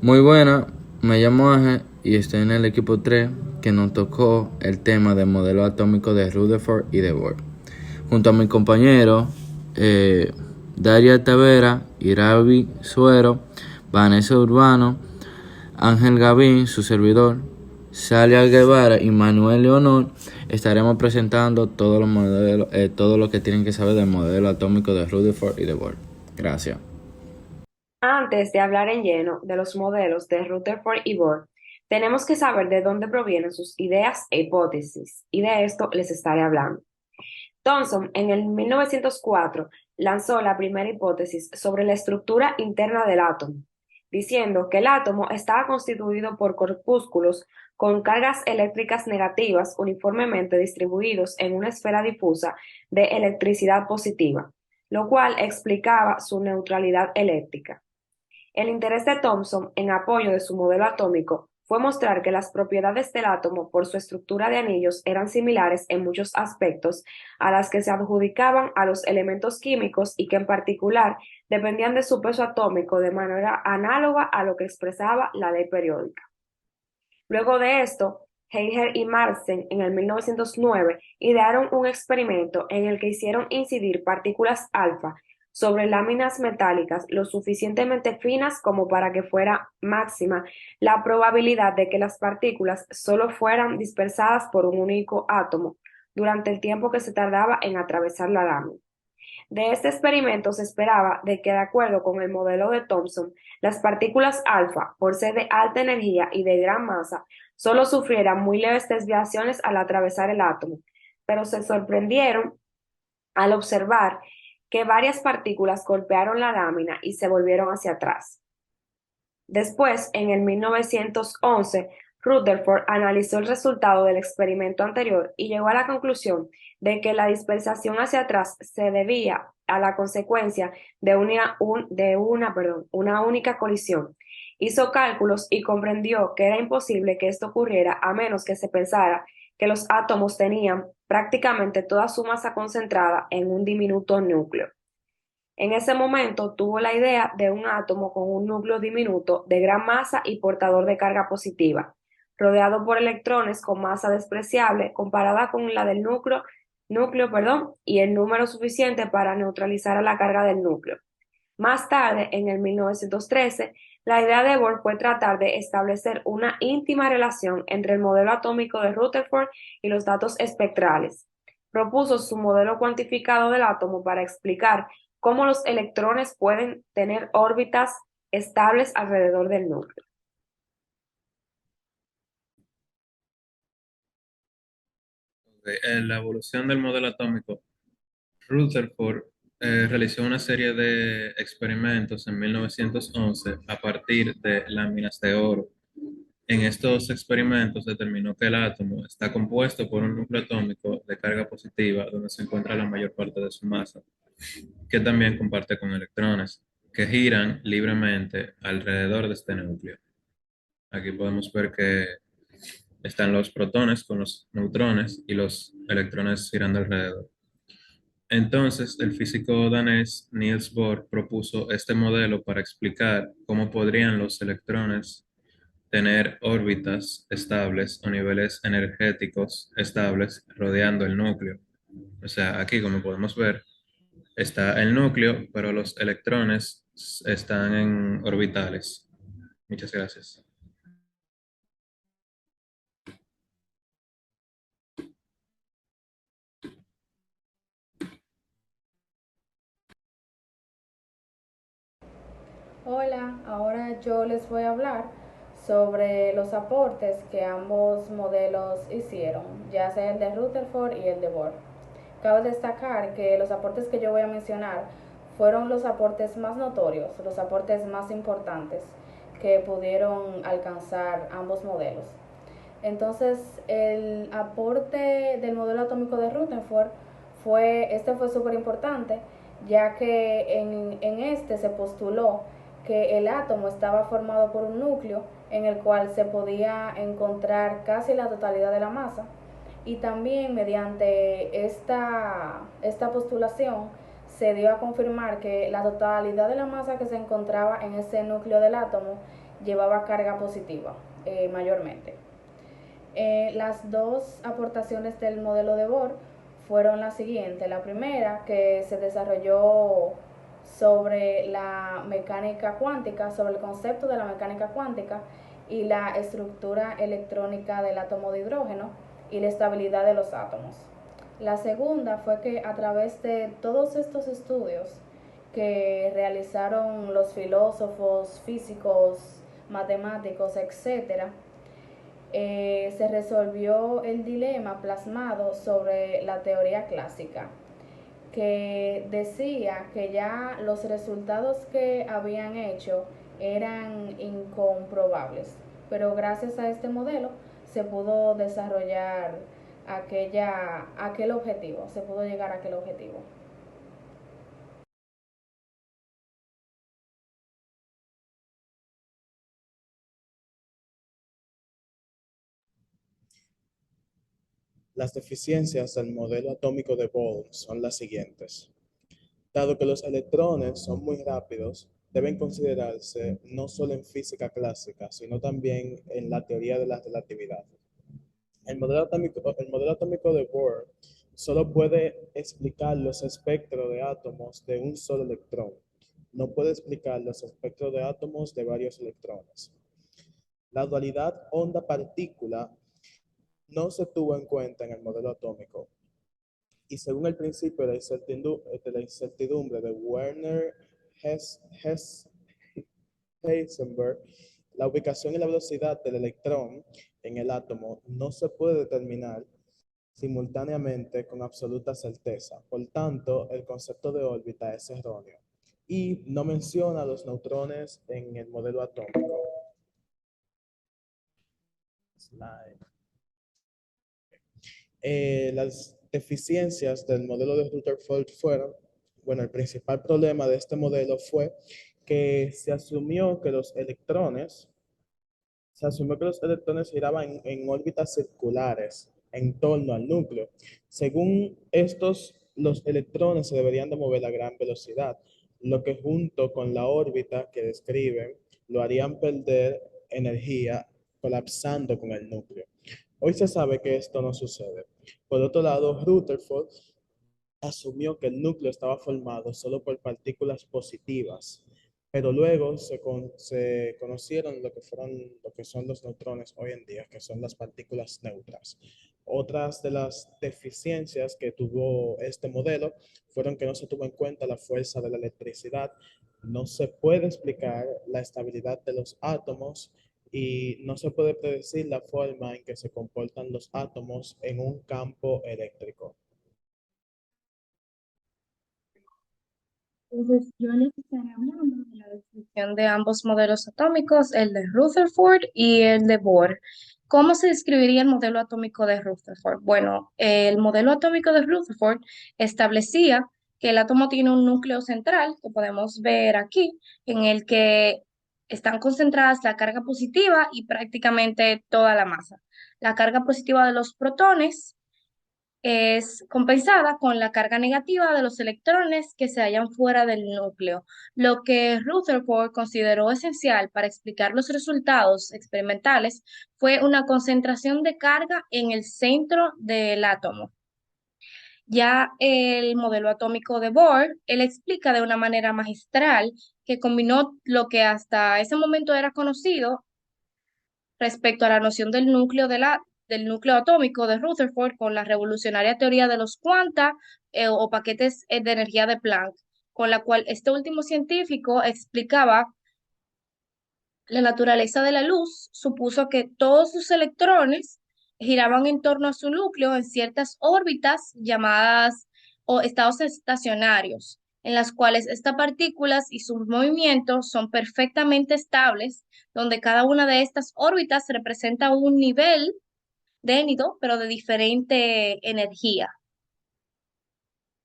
Muy buena, me llamo Ángel y estoy en el equipo 3 que nos tocó el tema del modelo atómico de Rutherford y de Bohr. Junto a mis compañeros Daria Tavera, Iravi Suero, Vanessa Urbano, Ángel Gavín, su servidor, Salia Guevara y Manuel Leonor, estaremos presentando todos los modelos, todo lo que tienen que saber del modelo atómico de Rutherford y de Bohr. Gracias. Antes de hablar en lleno de los modelos de Rutherford y Bohr, tenemos que saber de dónde provienen sus ideas e hipótesis, y de esto les estaré hablando. Thomson, en el 1904, lanzó la primera hipótesis sobre la estructura interna del átomo, diciendo que el átomo estaba constituido por corpúsculos con cargas eléctricas negativas uniformemente distribuidos en una esfera difusa de electricidad positiva, lo cual explicaba su neutralidad eléctrica. El interés de Thomson en apoyo de su modelo atómico fue mostrar que las propiedades del átomo por su estructura de anillos eran similares en muchos aspectos a las que se adjudicaban a los elementos químicos y que en particular dependían de su peso atómico de manera análoga a lo que expresaba la ley periódica. Luego de esto, Heiger y Marsen en el 1909 idearon un experimento en el que hicieron incidir partículas alfa sobre láminas metálicas lo suficientemente finas como para que fuera máxima la probabilidad de que las partículas solo fueran dispersadas por un único átomo durante el tiempo que se tardaba en atravesar la lámina. De este experimento se esperaba de que, de acuerdo con el modelo de Thomson, las partículas alfa, por ser de alta energía y de gran masa, solo sufrieran muy leves desviaciones al atravesar el átomo, pero se sorprendieron al observar que varias partículas golpearon la lámina y se volvieron hacia atrás. Después, en el 1911, Rutherford analizó el resultado del experimento anterior y llegó a la conclusión de que la dispersación hacia atrás se debía a la consecuencia de una única colisión. Hizo cálculos y comprendió que era imposible que esto ocurriera a menos que se pensara que los átomos tenían prácticamente toda su masa concentrada en un diminuto núcleo. En ese momento tuvo la idea de un átomo con un núcleo diminuto de gran masa y portador de carga positiva, rodeado por electrones con masa despreciable comparada con la del núcleo, y el número suficiente para neutralizar a la carga del núcleo. Más tarde, en el 1913, la idea de Bohr fue tratar de establecer una íntima relación entre el modelo atómico de Rutherford y los datos espectrales. Propuso su modelo cuantificado del átomo para explicar cómo los electrones pueden tener órbitas estables alrededor del núcleo. En la evolución del modelo atómico, Rutherford realizó una serie de experimentos en 1911 a partir de láminas de oro. En estos experimentos determinó que el átomo está compuesto por un núcleo atómico de carga positiva donde se encuentra la mayor parte de su masa, que también comparte con electrones, que giran libremente alrededor de este núcleo. Aquí podemos ver que están los protones con los neutrones y los electrones girando alrededor. Entonces, el físico danés Niels Bohr propuso este modelo para explicar cómo podrían los electrones tener órbitas estables o niveles energéticos estables rodeando el núcleo. O sea, aquí como podemos ver, está el núcleo, pero los electrones están en orbitales. Muchas gracias. Hola, ahora yo les voy a hablar sobre los aportes que ambos modelos hicieron, ya sea el de Rutherford y el de Bohr. Cabe destacar que los aportes que yo voy a mencionar fueron los aportes más notorios, los aportes más importantes que pudieron alcanzar ambos modelos. Entonces, el aporte del modelo atómico de Rutherford fue súper importante, ya que en este se postuló que el átomo estaba formado por un núcleo en el cual se podía encontrar casi la totalidad de la masa, y también mediante esta postulación se dio a confirmar que la totalidad de la masa que se encontraba en ese núcleo del átomo llevaba carga positiva, mayormente. Las dos aportaciones del modelo de Bohr fueron las siguientes. La primera, que se desarrolló sobre la mecánica cuántica, sobre el concepto de la mecánica cuántica y la estructura electrónica del átomo de hidrógeno y la estabilidad de los átomos. La segunda fue que a través de todos estos estudios que realizaron los filósofos, físicos, matemáticos, etcétera, se resolvió el dilema plasmado sobre la teoría clásica, que decía que ya los resultados que habían hecho eran incomprobables, pero gracias a este modelo se pudo desarrollar aquel objetivo, se pudo llegar a aquel objetivo. Las deficiencias del modelo atómico de Bohr son las siguientes. Dado que los electrones son muy rápidos, deben considerarse no solo en física clásica, sino también en la teoría de la relatividad. El modelo atómico de Bohr solo puede explicar los espectros de átomos de un solo electrón. No puede explicar los espectros de átomos de varios electrones. La dualidad onda-partícula no se tuvo en cuenta en el modelo atómico. Y según el principio de la incertidumbre de Werner Heisenberg, la ubicación y la velocidad del electrón en el átomo no se puede determinar simultáneamente con absoluta certeza. Por tanto, el concepto de órbita es erróneo. Y no menciona los neutrones en el modelo atómico. Slide. Las deficiencias del modelo de Rutherford fueron, bueno, el principal problema de este modelo fue que se asumió que los electrones giraban en órbitas circulares en torno al núcleo. Según estos, los electrones se deberían de mover a gran velocidad, lo que junto con la órbita que describen lo harían perder energía colapsando con el núcleo. Hoy se sabe que esto no sucede. Por otro lado, Rutherford asumió que el núcleo estaba formado solo por partículas positivas, pero luego se conocieron lo que son los neutrones hoy en día, que son las partículas neutras. Otras de las deficiencias que tuvo este modelo fueron que no se tuvo en cuenta la fuerza de la electricidad, no se puede explicar la estabilidad de los átomos y no se puede predecir la forma en que se comportan los átomos en un campo eléctrico. Entonces, yo les estaré hablando de la descripción de ambos modelos atómicos, el de Rutherford y el de Bohr. ¿Cómo se describiría el modelo atómico de Rutherford? Bueno, el modelo atómico de Rutherford establecía que el átomo tiene un núcleo central, que podemos ver aquí, en el que están concentradas la carga positiva y prácticamente toda la masa. La carga positiva de los protones es compensada con la carga negativa de los electrones que se hallan fuera del núcleo, lo que Rutherford consideró esencial para explicar los resultados experimentales fue una concentración de carga en el centro del átomo. Ya el modelo atómico de Bohr, él explica de una manera magistral que combinó lo que hasta ese momento era conocido respecto a la noción del núcleo atómico de Rutherford con la revolucionaria teoría de los cuanta o paquetes de energía de Planck, con la cual este último científico explicaba la naturaleza de la luz, supuso que todos sus electrones giraban en torno a su núcleo en ciertas órbitas llamadas o estados estacionarios, en las cuales estas partículas y sus movimientos son perfectamente estables, donde cada una de estas órbitas representa un nivel dénido, pero de diferente energía.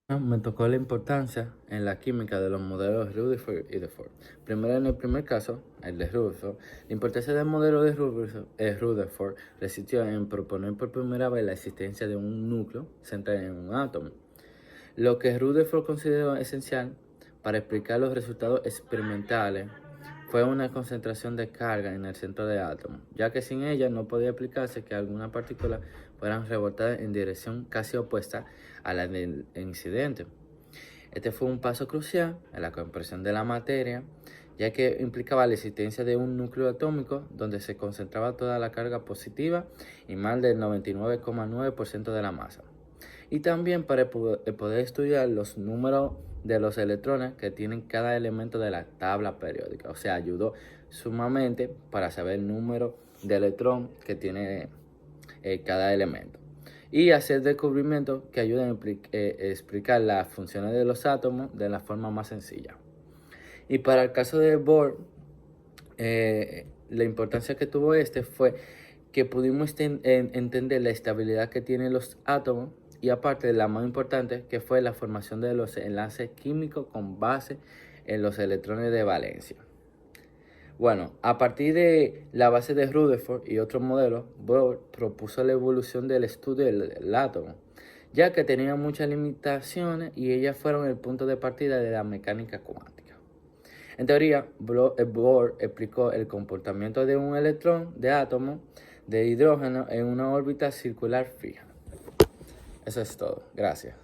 Me tocó la importancia en la química de los modelos Rutherford y de Bohr. Primero, en el primer caso, el de Rutherford, la importancia del modelo de Rutherford resistió en proponer por primera vez la existencia de un núcleo central en un átomo. Lo que Rutherford consideró esencial para explicar los resultados experimentales fue una concentración de carga en el centro del átomo, ya que sin ella no podía explicarse que algunas partículas fueran rebotadas en dirección casi opuesta a la del incidente. Este fue un paso crucial en la comprensión de la materia, ya que implicaba la existencia de un núcleo atómico donde se concentraba toda la carga positiva y más del 99,9% de la masa. Y también para poder estudiar los números de los electrones que tienen cada elemento de la tabla periódica. O sea, ayudó sumamente para saber el número de electrón que tiene cada elemento. Y hacer descubrimientos que ayuden a explicar las funciones de los átomos de la forma más sencilla. Y para el caso de Bohr, la importancia que tuvo fue que pudimos entender la estabilidad que tienen los átomos y aparte la más importante que fue la formación de los enlaces químicos con base en los electrones de valencia. Bueno, a partir de la base de Rutherford y otros modelos, Bohr propuso la evolución del estudio del átomo, ya que tenía muchas limitaciones y ellas fueron el punto de partida de la mecánica cuántica. En teoría, Bohr explicó el comportamiento de un electrón de átomo de hidrógeno en una órbita circular fija. Eso es todo. Gracias.